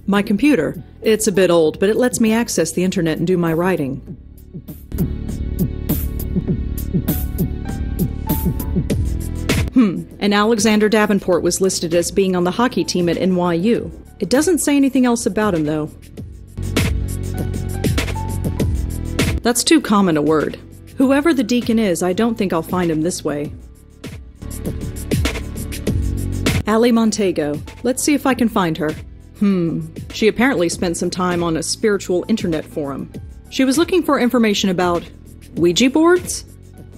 My computer. It's a bit old, but it lets me access the internet and do my writing. And Alexander Davenport was listed as being on the hockey team at NYU. It doesn't say anything else about him, though. That's too common a word. Whoever the deacon is, I don't think I'll find him this way. Allie Montego. Let's see if I can find her. She apparently spent some time on a spiritual internet forum. She was looking for information about Ouija boards?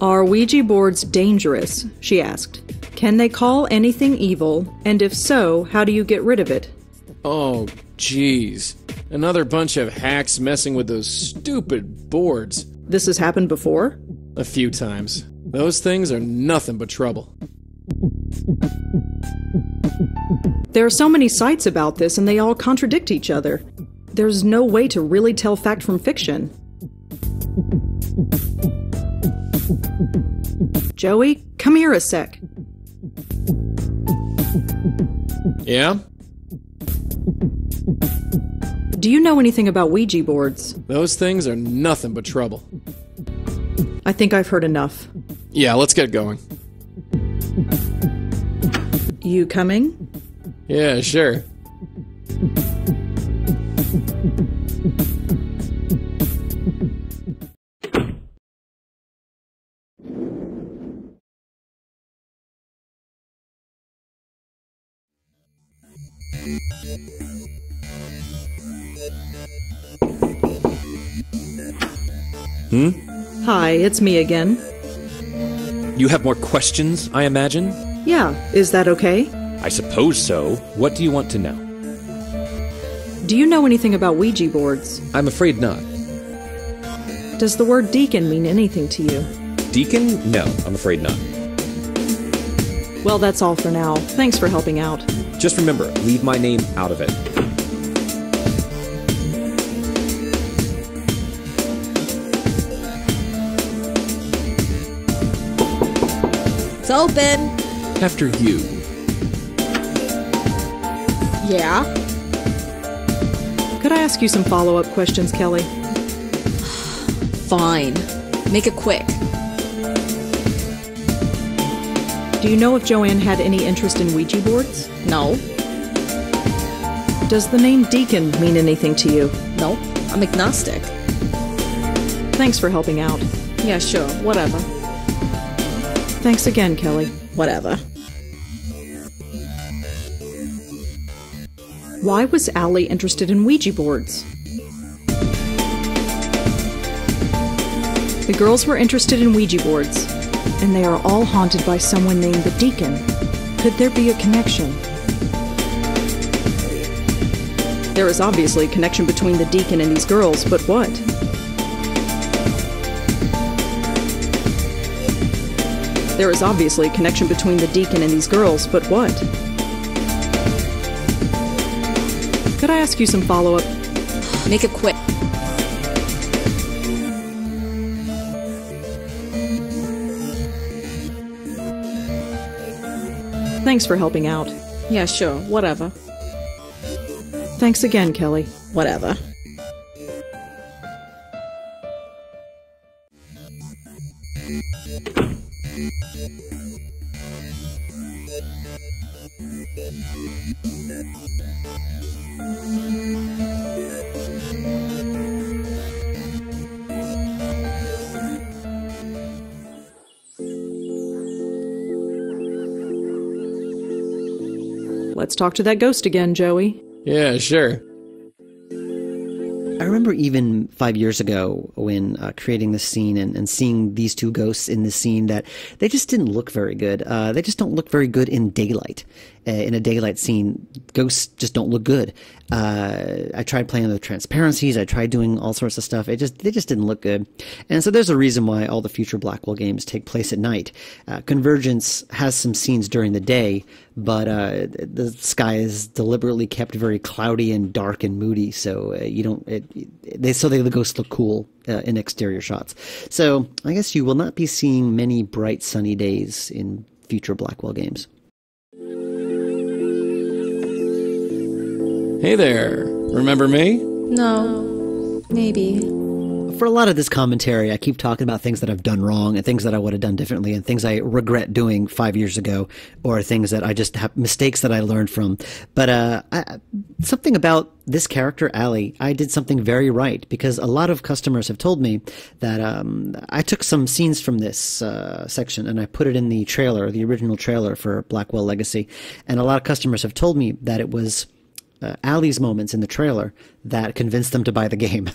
Are Ouija boards dangerous? She asked. Can they call anything evil? And if so, how do you get rid of it? Oh, jeez. Another bunch of hacks messing with those stupid boards. This has happened before? A few times. Those things are nothing but trouble. There are so many sites about this, and they all contradict each other. There's no way to really tell fact from fiction. Joey, come here a sec. Yeah? Do you know anything about Ouija boards? Those things are nothing but trouble. I think I've heard enough. Yeah, let's get going. You coming? Yeah, sure. Hi, it's me again. You have more questions, I imagine? Yeah, is that okay? I suppose so. What do you want to know? Do you know anything about Ouija boards? I'm afraid not. Does the word deacon mean anything to you? Deacon? No, I'm afraid not. Well, that's all for now. Thanks for helping out. Just remember, leave my name out of it. It's open. After you. Yeah? Could I ask you some follow-up questions, Kelly? Fine. Make it quick. Do you know if Joanne had any interest in Ouija boards? No. Does the name Deacon mean anything to you? No. I'm agnostic. Thanks for helping out. Yeah, sure. Whatever. Thanks again, Kelly. Whatever. Why was Allie interested in Ouija boards? The girls were interested in Ouija boards, and they are all haunted by someone named the Deacon. Could there be a connection? There is obviously a connection between the Deacon and these girls, but what? There is obviously a connection between the Deacon and these girls, but what? Could I ask you some follow-up? Make it quick. Thanks for helping out. Yeah, sure. Whatever. Thanks again, Kelly. Whatever. Let's talk to that ghost again, Joey. Yeah, sure. I remember even 5 years ago when creating this scene and seeing these two ghosts in this scene that they just didn't look very good. They just don't look very good in daylight. In a daylight scene, ghosts just don't look good. I tried playing with transparencies. I tried doing all sorts of stuff. They just didn't look good. And so there's a reason why all the future Blackwell games take place at night. Convergence has some scenes during the day, but the sky is deliberately kept very cloudy and dark and moody. So the ghosts look cool in exterior shots. So I guess you will not be seeing many bright sunny days in future Blackwell games. Hey there. Remember me? No. Maybe. For a lot of this commentary, I keep talking about things that I've done wrong and things that I would have done differently and things I regret doing 5 years ago or things that I just have mistakes that I learned from. But something about this character, Allie, I did something very right because a lot of customers have told me that I took some scenes from this section and I put it in the trailer, the original trailer for Blackwell Legacy. And a lot of customers have told me that it was Allie's moments in the trailer that convinced them to buy the game.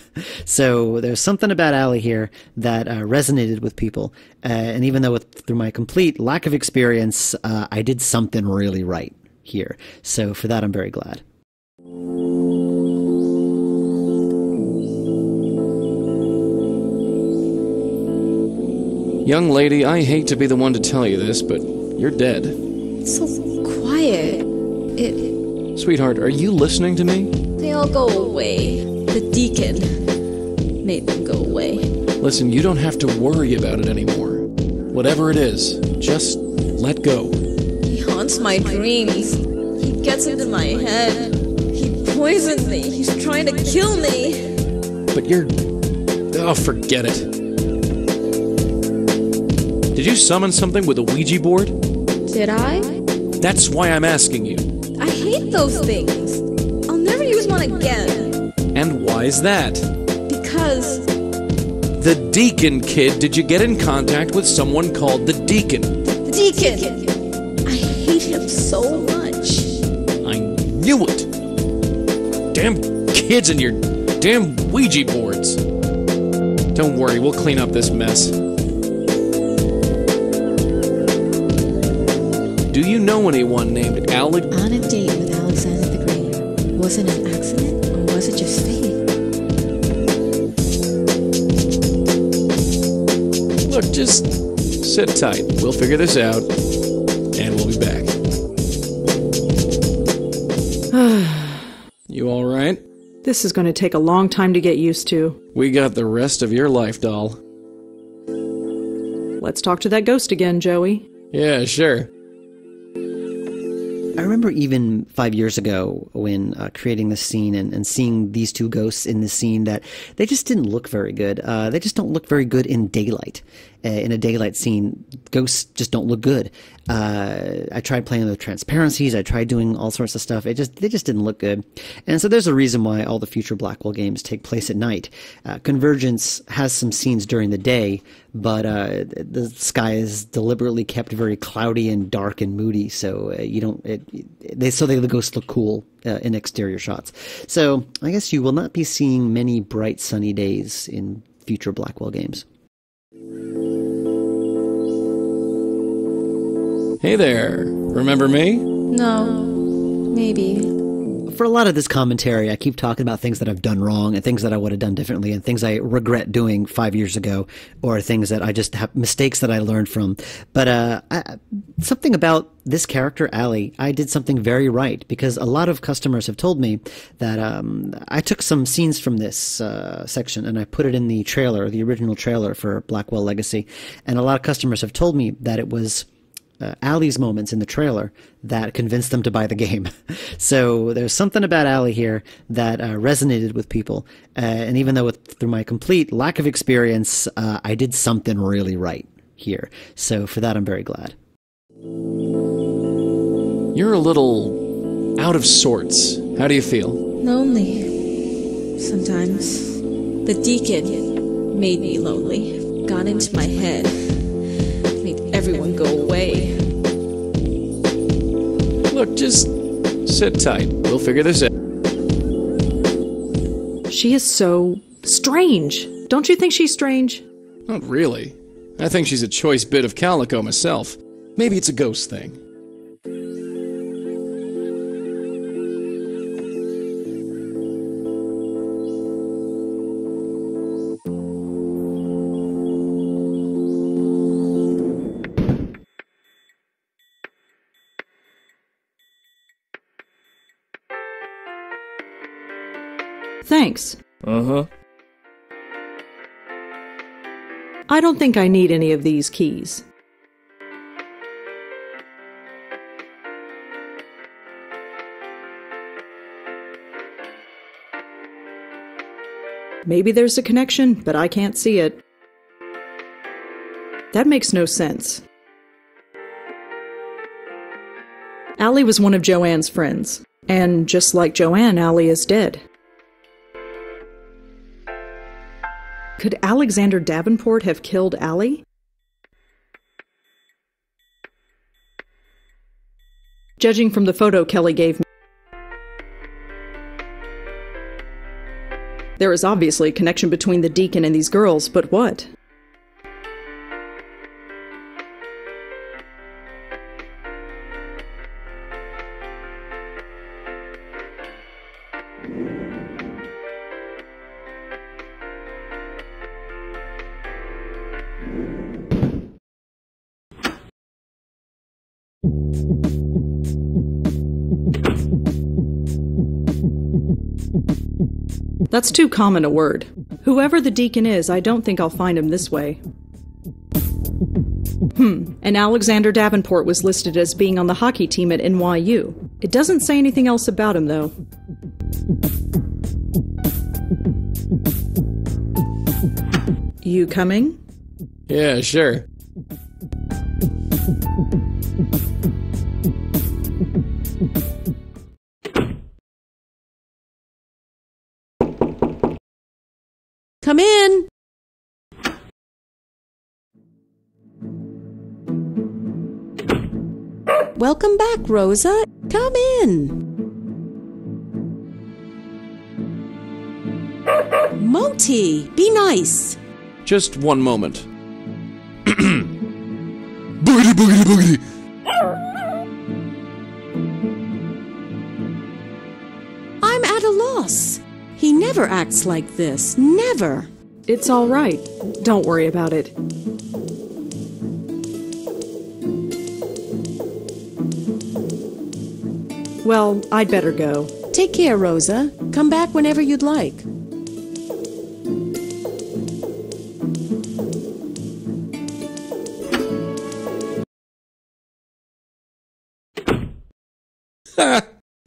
So there's something about Allie here that resonated with people. And even though through my complete lack of experience, I did something really right here. So for that, I'm very glad. Young lady, I hate to be the one to tell you this, but you're dead. It's so quiet. Sweetheart, are you listening to me? They all go away. The deacon made them go away. Listen, you don't have to worry about it anymore. Whatever it is, just let go. He haunts my dreams. He gets into my head. He poisoned me. He's trying to kill me. But you're... Oh, forget it. Did you summon something with a Ouija board? Did I? That's why I'm asking you. I hate those things. I'll never use one again. And why's that? Because... The Deacon, kid. Did you get in contact with someone called the Deacon? The Deacon! I hate him so much. I knew it! Damn kids and your damn Ouija boards. Don't worry, we'll clean up this mess. Do you know anyone named Alec? On a date with Alexander the Great. Was it an accident or was it just fate? Look, just sit tight. We'll figure this out, and we'll be back. You all right? This is going to take a long time to get used to. We got the rest of your life, doll. Let's talk to that ghost again, Joey. Yeah, sure. I remember even 5 years ago when creating this scene and seeing these two ghosts in the scene that they just didn't look very good. They just don't look very good in daylight. In a daylight scene, ghosts just don't look good. I tried playing with transparencies. I tried doing all sorts of stuff. They just didn't look good. And so there's a reason why all the future Blackwell games take place at night. Convergence has some scenes during the day, but the sky is deliberately kept very cloudy and dark and moody, so the ghosts look cool in exterior shots. So I guess you will not be seeing many bright sunny days in future Blackwell games. Hey there. Remember me? No. Maybe. For a lot of this commentary, I keep talking about things that I've done wrong and things that I would have done differently and things I regret doing 5 years ago or things that I just have mistakes that I learned from. But something about this character, Allie, I did something very right because a lot of customers have told me that I took some scenes from this section and I put it in the trailer, the original trailer for Blackwell Legacy. And a lot of customers have told me that it was Allie's moments in the trailer that convinced them to buy the game. So there's something about Allie here that resonated with people. And even though through my complete lack of experience, I did something really right here. So for that, I'm very glad. You're a little out of sorts. How do you feel? Lonely. Sometimes. The deacon made me lonely. Got into my head. Made everyone go away. Look, just sit tight. We'll figure this out. She is so strange. Don't you think she's strange? Not really. I think she's a choice bit of calico myself. Maybe it's a ghost thing. Thanks. Uh-huh. I don't think I need any of these keys. Maybe there's a connection, but I can't see it. That makes no sense. Allie was one of Joanne's friends, and just like Joanne, Allie is dead. Could Alexander Davenport have killed Allie? Judging from the photo Kelly gave me, there is obviously a connection between the deacon and these girls, but what? That's too common a word. Whoever the deacon is, I don't think I'll find him this way. And Alexander Davenport was listed as being on the hockey team at NYU. It doesn't say anything else about him, though. You coming? Yeah, sure. Come in! Welcome back, Rosa. Come in. Moti, be nice. Just one moment. Boogity, boogity, boogity. I'm at a loss. He never acts like this. Never. It's all right. Don't worry about it. Well, I'd better go. Take care, Rosa. Come back whenever you'd like.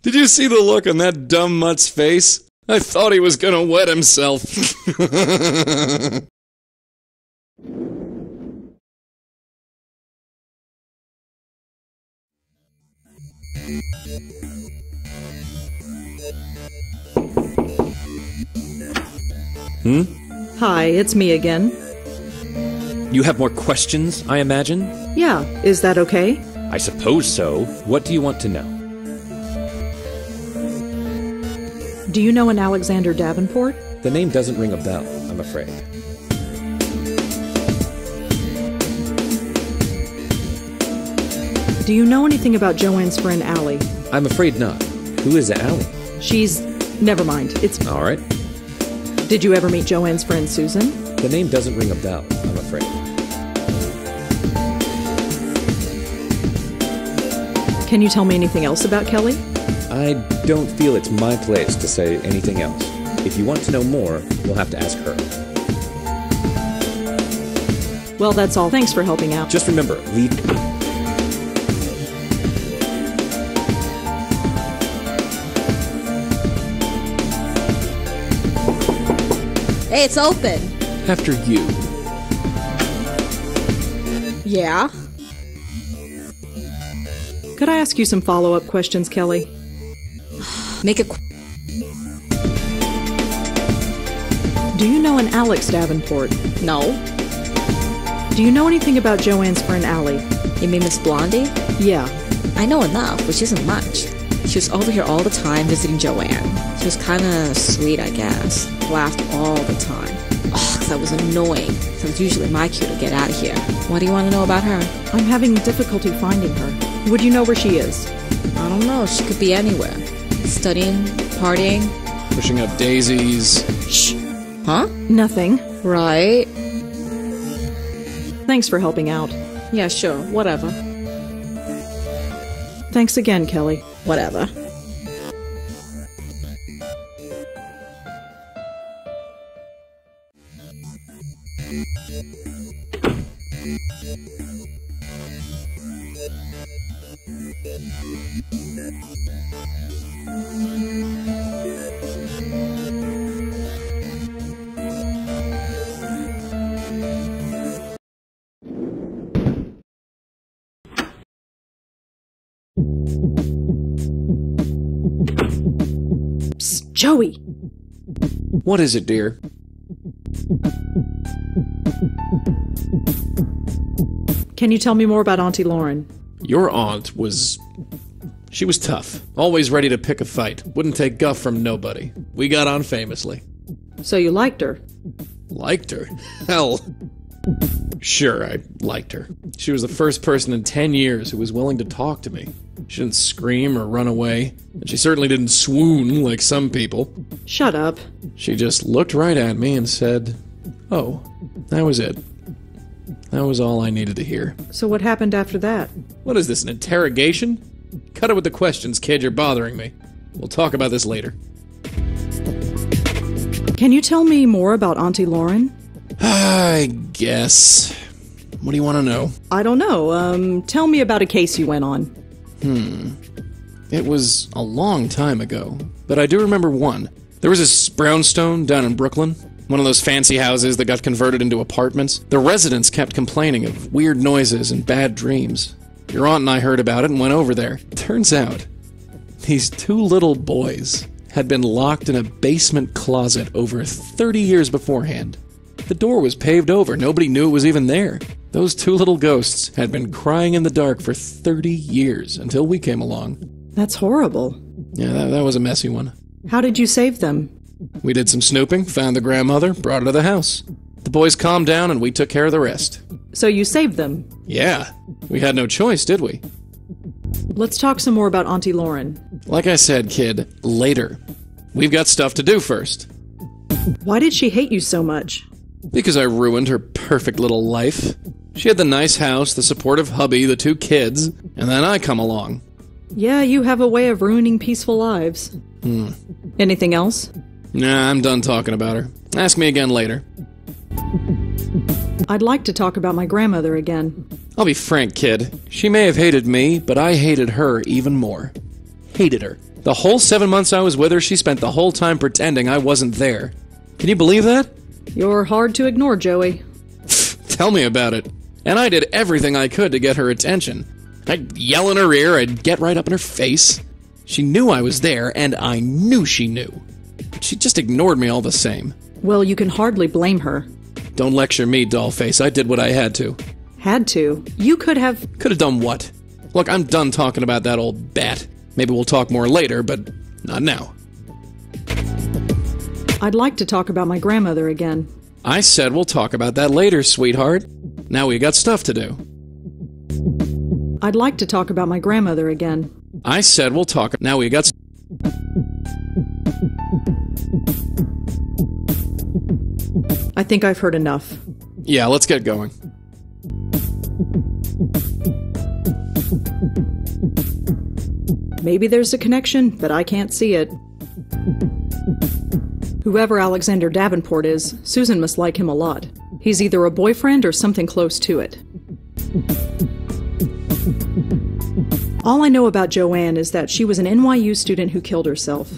Did you see the look on that dumb mutt's face? I thought he was gonna wet himself. Hi, it's me again. You have more questions, I imagine? Yeah, is that okay? I suppose so. What do you want to know? Do you know an Alexander Davenport? The name doesn't ring a bell, I'm afraid. Do you know anything about Joanne's friend Allie? I'm afraid not. Who is Allie? She's... never mind. It's... All right. Did you ever meet Joanne's friend Susan? The name doesn't ring a bell, I'm afraid. Can you tell me anything else about Kelly? I don't feel it's my place to say anything else. If you want to know more, you'll have to ask her. Well, that's all. Thanks for helping out. Just remember, leave... Hey, it's open. After you. Yeah? Could I ask you some follow-up questions, Kelly? Make a... Do you know an Alex Davenport? No. Do you know anything about Joanne's friend Allie? You mean Miss Blondie? Yeah. I know enough, which isn't much. She was over here all the time visiting Joanne. She was kinda sweet, I guess. Laughed all the time. Ugh, that was annoying. So it's usually my cue to get out of here. What do you want to know about her? I'm having difficulty finding her. Would you know where she is? I don't know. She could be anywhere. Studying, partying. Pushing up daisies. Shh. Huh? Nothing. Right. Thanks for helping out. Yeah, sure. Whatever. Thanks again, Kelly. Whatever. Joey! What is it, dear? Can you tell me more about Auntie Lauren? Your aunt was... She was tough. Always ready to pick a fight. Wouldn't take guff from nobody. We got on famously. So you liked her? Liked her? Hell. Sure, I liked her. She was the first person in 10 years who was willing to talk to me. She didn't scream or run away, and she certainly didn't swoon like some people. Shut up. She just looked right at me and said, "Oh, that was it. That was all I needed to hear." So what happened after that? What is this, an interrogation? Cut it with the questions, kid. You're bothering me. We'll talk about this later. Can you tell me more about Auntie Lauren? I guess. What do you want to know? I don't know. Tell me about a case you went on. It was a long time ago, but I do remember one. There was this brownstone down in Brooklyn, one of those fancy houses that got converted into apartments. The residents kept complaining of weird noises and bad dreams. Your aunt and I heard about it and went over there. Turns out, these two little boys had been locked in a basement closet over 30 years beforehand. The door was paved over. Nobody knew it was even there. Those two little ghosts had been crying in the dark for 30 years until we came along. That's horrible. Yeah, that was a messy one. How did you save them? We did some snooping, found the grandmother, brought her to the house. The boys calmed down and we took care of the rest. So you saved them? Yeah, we had no choice, did we? Let's talk some more about Auntie Lauren. Like I said, kid, later. We've got stuff to do first. Why did she hate you so much? Because I ruined her perfect little life. She had the nice house, the supportive hubby, the two kids, and then I come along. Yeah, you have a way of ruining peaceful lives. Anything else? Nah, I'm done talking about her. Ask me again later. I'd like to talk about my grandmother again. I'll be frank, kid. She may have hated me, but I hated her even more. Hated her. The whole 7 months I was with her, she spent the whole time pretending I wasn't there. Can you believe that? You're hard to ignore, Joey. Tell me about it. And I did everything I could to get her attention. I'd yell in her ear, I'd get right up in her face. She knew I was there, and I knew she knew. But she just ignored me all the same. Well, you can hardly blame her. Don't lecture me, dollface. I did what I had to. Had to? You could have... Could have done what? Look, I'm done talking about that old bat. Maybe we'll talk more later, but not now. I'd like to talk about my grandmother again. I said we'll talk about that later, sweetheart. Now we got stuff to do. I'd like to talk about my grandmother again. I said we'll talk... Now we got... I think I've heard enough. Yeah, let's get going. Maybe there's a connection, but I can't see it. Whoever Alexander Davenport is, Susan must like him a lot. He's either a boyfriend or something close to it. All I know about Joanne is that she was an NYU student who killed herself.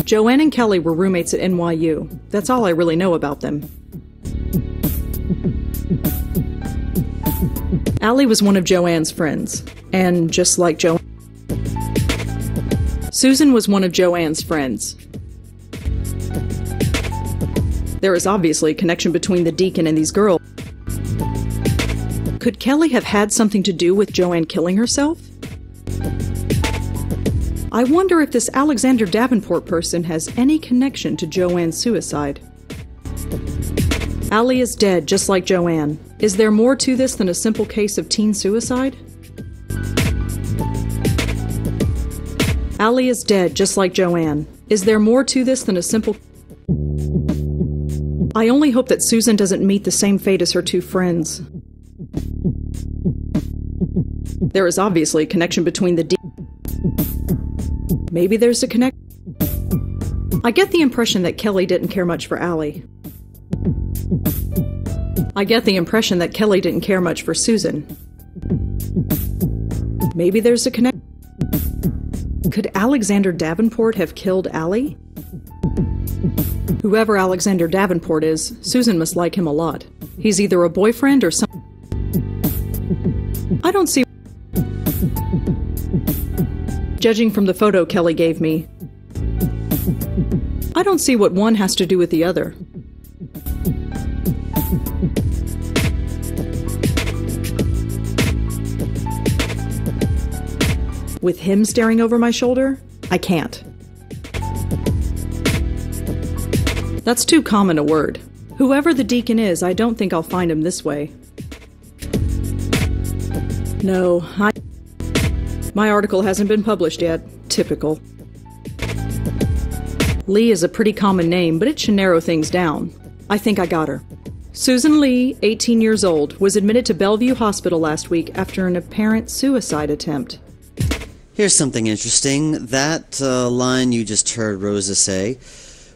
Joanne and Kelly were roommates at NYU. That's all I really know about them. Allie was one of Joanne's friends, and just like Joanne, Susan was one of Joanne's friends. There is obviously a connection between the deacon and these girls. Could Kelly have had something to do with Joanne killing herself? I wonder if this Alexander Davenport person has any connection to Joanne's suicide. Allie is dead, just like Joanne. Is there more to this than a simple case of teen suicide? Allie is dead, just like Joanne. Is there more to this than a simple... I only hope that Susan doesn't meet the same fate as her two friends. There is obviously a connection between the... Maybe there's a connection... I get the impression that Kelly didn't care much for Allie. I get the impression that Kelly didn't care much for Susan. Maybe there's a connection... Could Alexander Davenport have killed Allie? Whoever Alexander Davenport is, Susan must like him a lot. He's either a boyfriend or some... I don't see... Judging from the photo Kelly gave me, don't see what one has to do with the other. With him staring over my shoulder, I can't. That's too common a word. Whoever the deacon is, I don't think I'll find him this way. No, my article hasn't been published yet. Typical. Lee is a pretty common name, but it should narrow things down. I think I got her. Susan Lee, 18 years old, was admitted to Bellevue Hospital last week after an apparent suicide attempt. Here's something interesting. That line you just heard Rosa say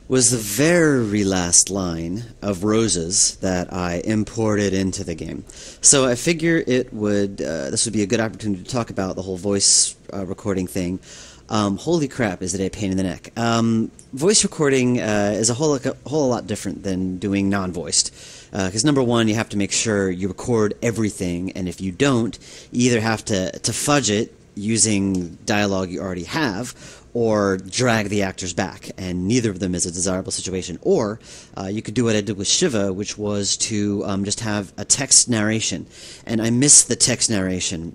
was the very last line of Rosa's that I imported into the game. So I figure this would be a good opportunity to talk about the whole voice recording thing. Holy crap, is it a pain in the neck. Voice recording is a whole lot different than doing non-voiced. Because number one, you have to make sure you record everything, and if you don't, you either have to fudge it using dialogue you already have, or drag the actors back, and neither of them is a desirable situation. Or you could do what I did with Shiva, which was to just have a text narration. And I miss the text narration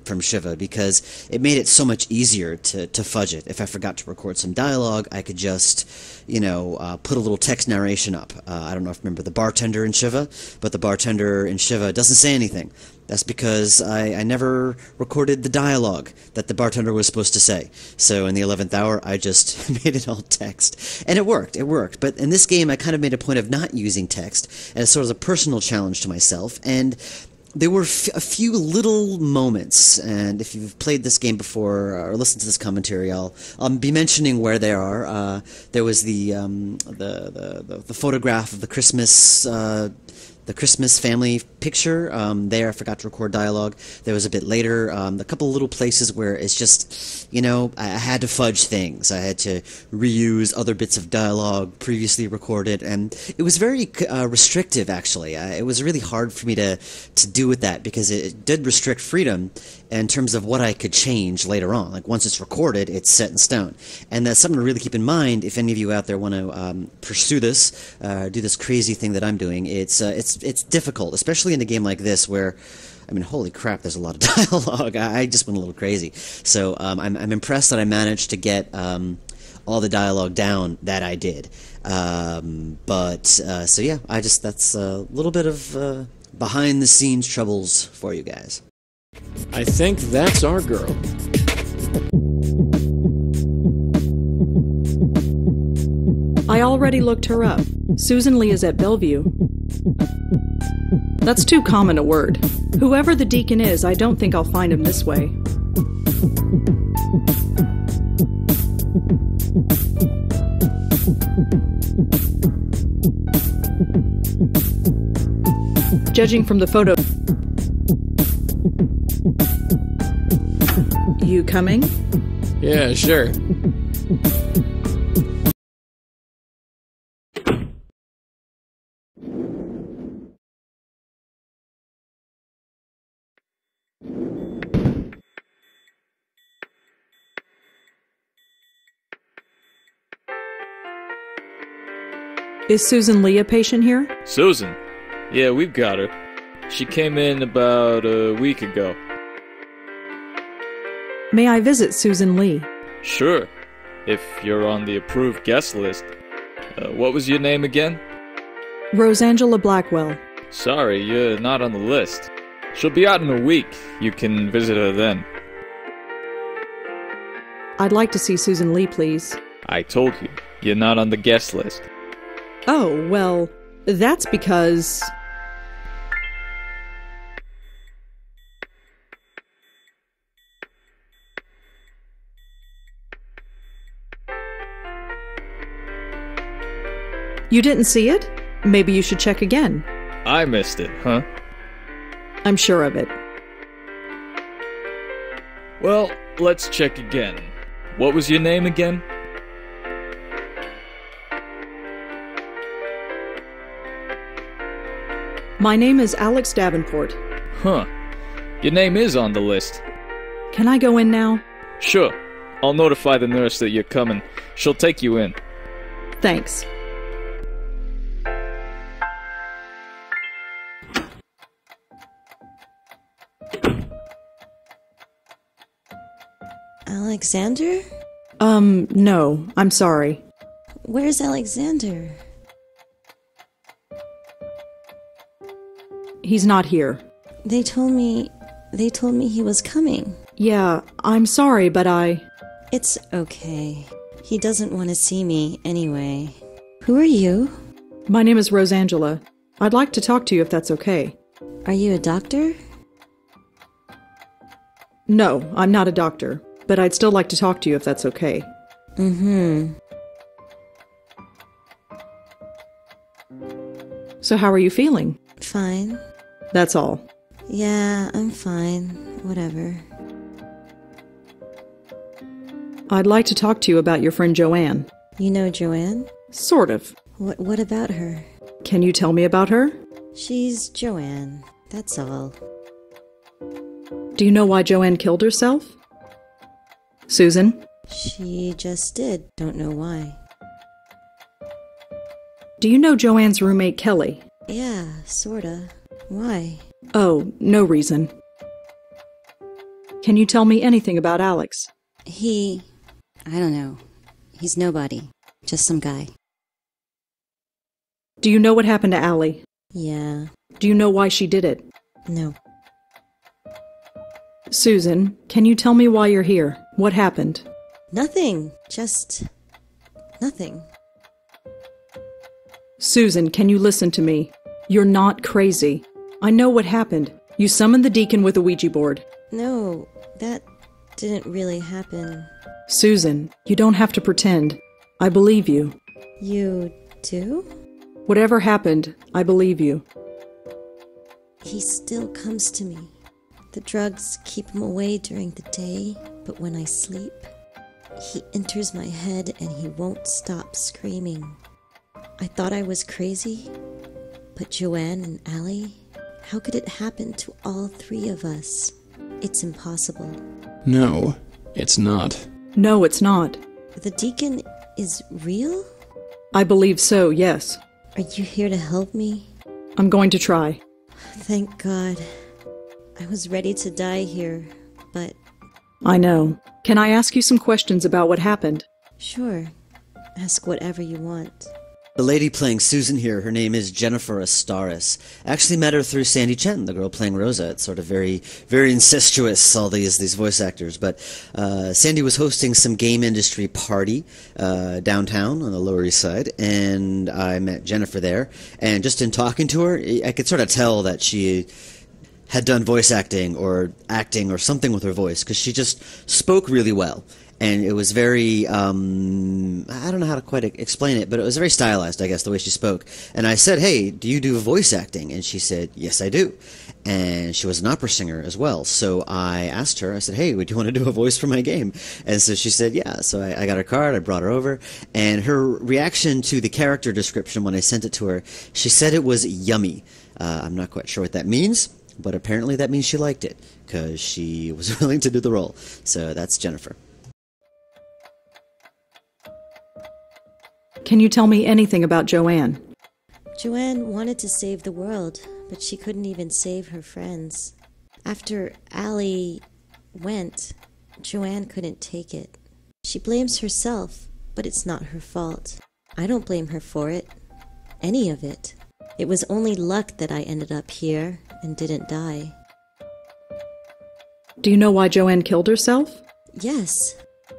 from Shiva because it made it so much easier to fudge it. If I forgot to record some dialogue, I could just, put a little text narration up. I don't know if you remember the bartender in Shiva, but the bartender in Shiva doesn't say anything. That's because I never recorded the dialogue that the bartender was supposed to say. So in the 11th hour, I just made it all text. And it worked. But in this game, I kind of made a point of not using text as sort of a personal challenge to myself. And there were a few little moments, and if you've played this game before or listened to this commentary, I'll be mentioning where they are. There was the photograph of the Christmas family picture. There, I forgot to record dialogue. There was a bit later, a couple little places where it's just, I had to fudge things. I had to reuse other bits of dialogue previously recorded, and it was very restrictive, actually. It was really hard for me to do with that because it did restrict freedom in terms of what I could change later on. Like, once it's recorded, it's set in stone. And that's something to really keep in mind if any of you out there want to pursue this, do this crazy thing that I'm doing. It's difficult, especially in a game like this where, holy crap, there's a lot of dialogue. I just went a little crazy. So I'm impressed that I managed to get all the dialogue down that I did. So yeah, that's a little bit of behind-the-scenes troubles for you guys. I think that's our girl. I already looked her up. Susan Lee is at Bellevue. That's too common a word. Whoever the deacon is, I don't think I'll find him this way. Judging from the photo... You coming? Yeah, sure. Is Susan Lee a patient here? Susan? Yeah, we've got her. She came in about a week ago. May I visit Susan Lee? Sure, if you're on the approved guest list. What was your name again? Rosangela Blackwell. Sorry, you're not on the list. She'll be out in a week. You can visit her then. I'd like to see Susan Lee, please. I told you, you're not on the guest list. Oh, well, that's because... You didn't see it? Maybe you should check again. I missed it, huh? I'm sure of it. Well, let's check again. What was your name again? My name is Alex Davenport. Huh. Your name is on the list. Can I go in now? Sure. I'll notify the nurse that you're coming. She'll take you in. Thanks. Alexander? No, I'm sorry. Where's Alexander? He's not here. They told me he was coming. Yeah, I'm sorry, but It's okay. He doesn't want to see me anyway. Who are you? My name is Rosangela. I'd like to talk to you if that's okay. Are you a doctor? No, I'm not a doctor, but I'd still like to talk to you if that's okay. Mm-hmm. So how are you feeling? Fine. That's all. Yeah, I'm fine. Whatever. I'd like to talk to you about your friend Joanne. You know Joanne? Sort of. What about her? Can you tell me about her? She's Joanne. That's all. Do you know why Joanne killed herself? Susan? She just did. Don't know why. Do you know Joanne's roommate Kelly? Yeah, sorta. Why? Oh, no reason. Can you tell me anything about Alex? I don't know. He's nobody. Just some guy. Do you know what happened to Allie? Yeah. Do you know why she did it? No. Susan, can you tell me why you're here? What happened? Nothing. Just nothing. Susan, can you listen to me? You're not crazy. I know what happened. You summoned the deacon with a Ouija board. No, that didn't really happen. Susan, you don't have to pretend. I believe you. You do? Whatever happened, I believe you. He still comes to me. The drugs keep him away during the day, but when I sleep, he enters my head and he won't stop screaming. I thought I was crazy, but Joanne and Allie, how could it happen to all three of us? It's impossible. No, it's not. No, it's not. The deacon is real? I believe so, yes. Are you here to help me? I'm going to try. Thank God. I was ready to die here, but... I know. Can I ask you some questions about what happened? Sure. Ask whatever you want. The lady playing Susan here, her name is Jennifer Astaris. I actually met her through Sandy Chen, the girl playing Rosa. It's sort of very, very incestuous, all these voice actors. But Sandy was hosting some game industry party downtown on the Lower East Side, and I met Jennifer there. And just in talking to her, I could sort of tell that she had done voice acting or something with her voice, because she just spoke really well. And it was very, I don't know how to quite explain it, but it was very stylized, I guess, the way she spoke. And I said, hey, do you do voice acting? And she said, yes, I do. And she was an opera singer as well. So I asked her, I said, hey, would you want to do a voice for my game? And so she said, yeah. So I got her card, I brought her over. And her reaction to the character description when I sent it to her, she said it was yummy. I'm not quite sure what that means, but apparently that means she liked it, because she was willing to do the role. So that's Jennifer. Can you tell me anything about Joanne? Joanne wanted to save the world, but she couldn't even save her friends. After Allie went, Joanne couldn't take it. She blames herself, but it's not her fault. I don't blame her for it. Any of it. It was only luck that I ended up here and didn't die. Do you know why Joanne killed herself? Yes,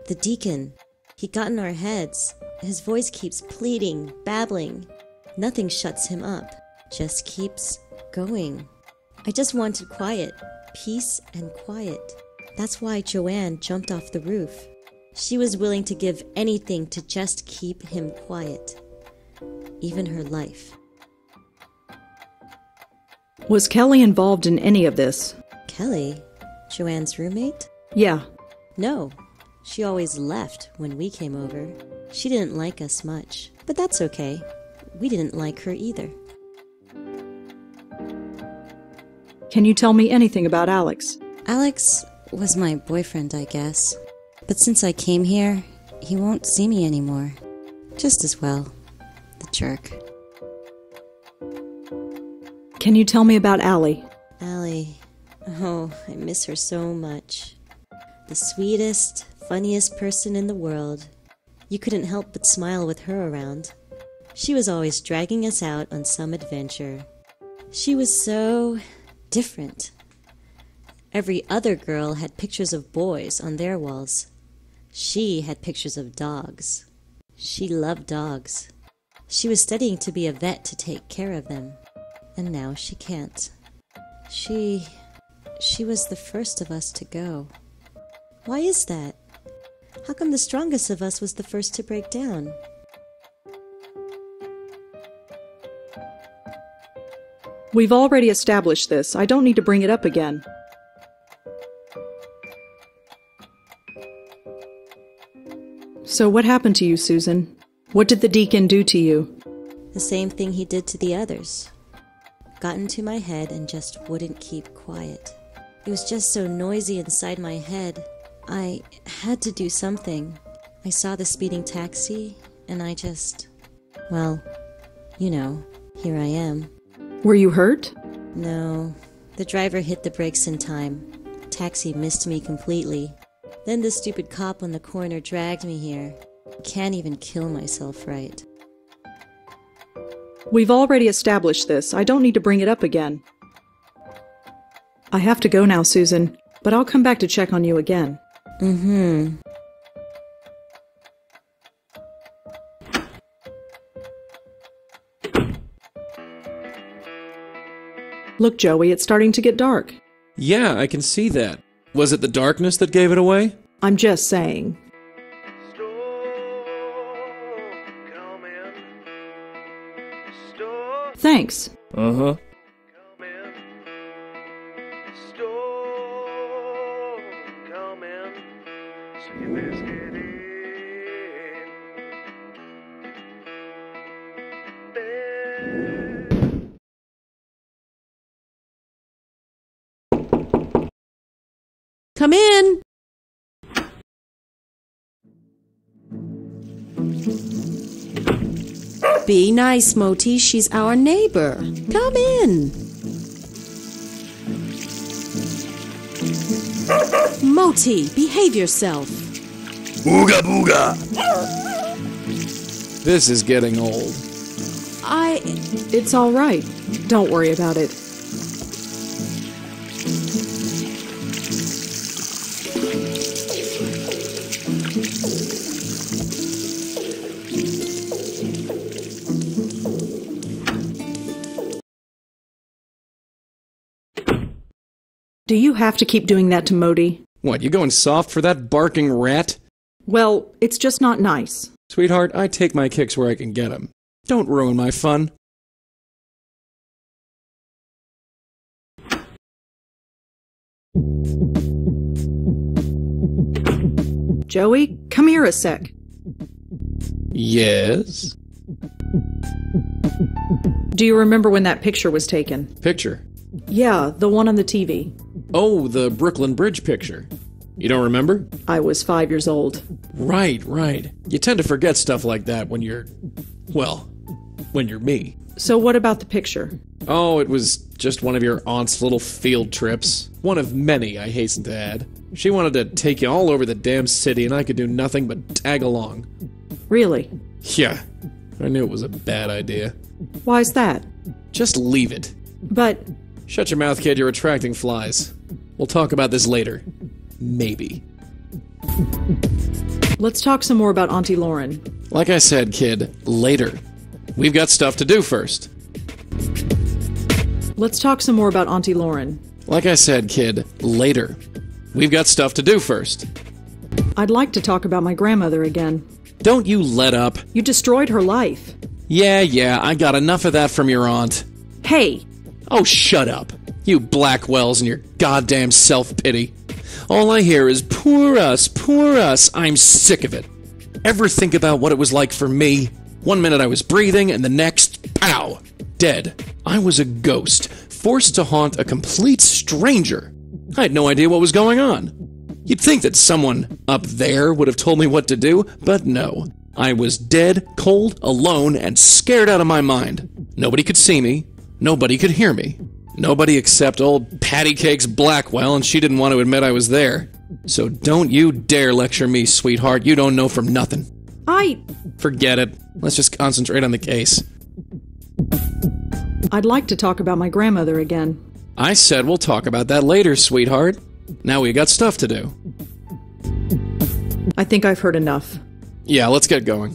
the deacon. He got in our heads. His voice keeps pleading, babbling. Nothing shuts him up. Just keeps going. I just wanted quiet. Peace and quiet. That's why Joanne jumped off the roof. She was willing to give anything to just keep him quiet. Even her life. Was Kelly involved in any of this? Kelly? Joanne's roommate? Yeah. No. She always left when we came over. She didn't like us much, but that's okay. We didn't like her either. Can you tell me anything about Alex? Alex was my boyfriend, I guess. But since I came here, he won't see me anymore. Just as well. The jerk. Can you tell me about Allie? Allie. Oh, I miss her so much. The sweetest, funniest person in the world. You couldn't help but smile with her around. She was always dragging us out on some adventure. She was so different. Every other girl had pictures of boys on their walls. She had pictures of dogs. She loved dogs. She was studying to be a vet to take care of them. And now she can't. She was the first of us to go. Why is that? How come the strongest of us was the first to break down? We've already established this. I don't need to bring it up again. So what happened to you, Susan? What did the deacon do to you? The same thing he did to the others. Got into my head and just wouldn't keep quiet. It was just so noisy inside my head. I had to do something. I saw the speeding taxi, and I just... Well, you know, here I am. Were you hurt? No. The driver hit the brakes in time. Taxi missed me completely. Then the stupid cop on the corner dragged me here. Can't even kill myself right. We've already established this. I don't need to bring it up again. I have to go now, Susan, but I'll come back to check on you again. Mm-hmm. Look, Joey, it's starting to get dark. Yeah, I can see that. Was it the darkness that gave it away? I'm just saying. Thanks. Uh-huh. Come in. Be nice, Moti. She's our neighbor. Come in. Moti, behave yourself. Booga booga. This is getting old. It's all right. Don't worry about it. Do you have to keep doing that to Modi? What, you going soft for that barking rat? Well, it's just not nice. Sweetheart, I take my kicks where I can get 'em. Don't ruin my fun. Joey, come here a sec. Yes? Do you remember when that picture was taken? Picture? Yeah, the one on the TV. Oh, the Brooklyn Bridge picture. You don't remember? I was 5 years old. Right. You tend to forget stuff like that when you're... well, when you're me. So what about the picture? Oh, it was just one of your aunt's little field trips. One of many, I hasten to add. She wanted to take you all over the damn city, and I could do nothing but tag along. Really? Yeah, I knew it was a bad idea. Why's that? Just leave it. But... Shut your mouth, kid, you're attracting flies. We'll talk about this later. Maybe. Let's talk some more about Auntie Lauren. Like I said, kid, later. We've got stuff to do first. Let's talk some more about Auntie Lauren. Like I said, kid, later. We've got stuff to do first. I'd like to talk about my grandmother again. Don't you let up. You destroyed her life. Yeah, I got enough of that from your aunt. Hey! Oh, shut up. You Blackwells and your goddamn self-pity. All I hear is, poor us, I'm sick of it. Ever think about what it was like for me? 1 minute I was breathing, and the next, pow, dead. I was a ghost, forced to haunt a complete stranger. I had no idea what was going on. You'd think that someone up there would have told me what to do, but no. I was dead, cold, alone, and scared out of my mind. Nobody could see me. Nobody could hear me. Nobody except old Patty Cakes Blackwell, and she didn't want to admit I was there. So don't you dare lecture me, sweetheart. You don't know from nothing. Forget it. Let's just concentrate on the case. I'd like to talk about my grandmother again. I said we'll talk about that later, sweetheart. Now we got stuff to do. I think I've heard enough. Yeah, let's get going.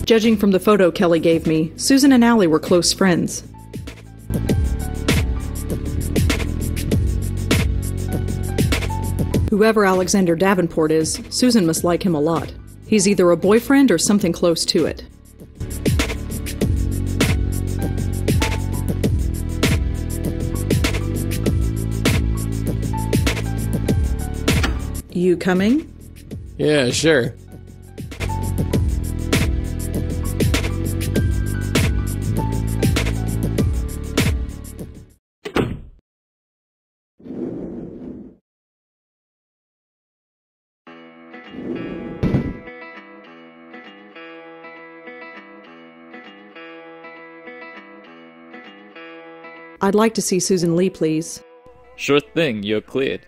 Judging from the photo Kelly gave me, Susan and Allie were close friends. Whoever Alexander Davenport is, Susan must like him a lot. He's either a boyfriend or something close to it. You coming? Yeah, sure. I'd like to see Susan Lee, please. Sure thing, you're cleared.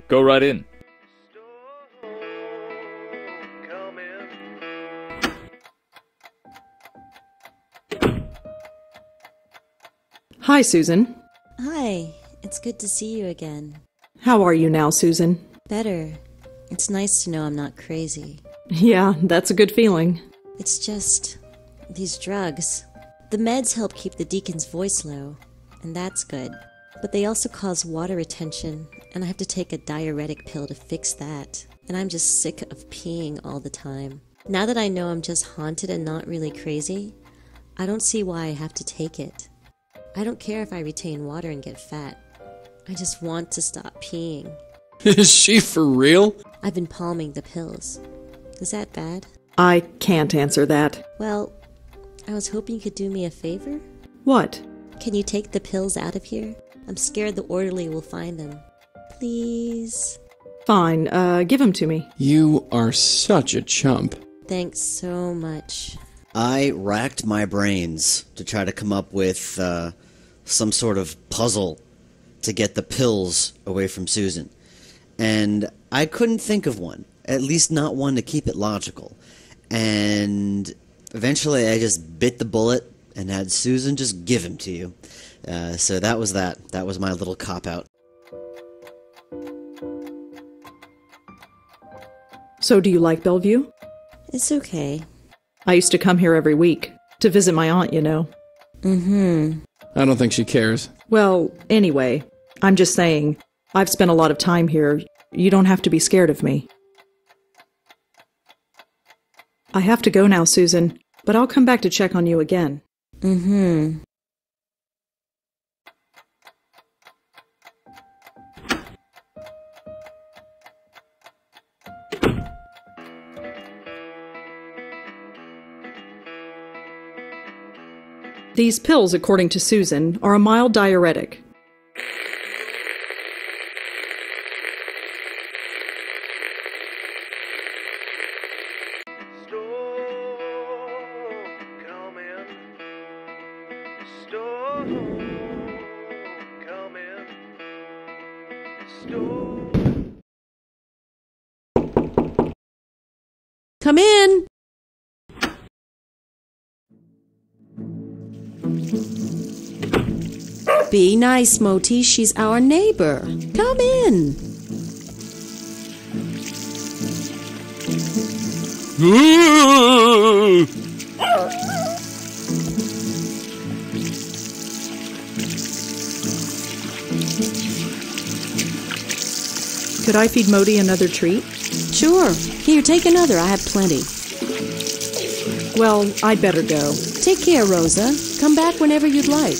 Go right in. Hi, Susan. Hi, it's good to see you again. How are you now, Susan? Better. It's nice to know I'm not crazy. Yeah, that's a good feeling. It's just these drugs. The meds help keep the deacon's voice low, and that's good. But they also cause water retention, and I have to take a diuretic pill to fix that. And I'm just sick of peeing all the time. Now that I know I'm just haunted and not really crazy, I don't see why I have to take it. I don't care if I retain water and get fat. I just want to stop peeing. Is she for real? I've been palming the pills. Is that bad? I can't answer that. Well, I was hoping you could do me a favor. What? Can you take the pills out of here? I'm scared the orderly will find them. Please? Fine, give them to me. You are such a chump. Thanks so much. I racked my brains to try to come up with some sort of puzzle to get the pills away from Susan. And I couldn't think of one, at least not one to keep it logical. And eventually I just bit the bullet and had Susan just give him to you. So that was that. That was my little cop-out. So do you like Bellevue? It's okay. I used to come here every week. To visit my aunt, you know. Mm-hmm. I don't think she cares. Well, anyway, I'm just saying, I've spent a lot of time here. You don't have to be scared of me. I have to go now, Susan, but I'll come back to check on you again. Mm-hmm. These pills, according to Susan, are a mild diuretic. Come in. Be nice, Moti. She's our neighbor. Come in. Could I feed Modi another treat? Sure. Here, take another. I have plenty. Well, I'd better go. Take care, Rosa. Come back whenever you'd like.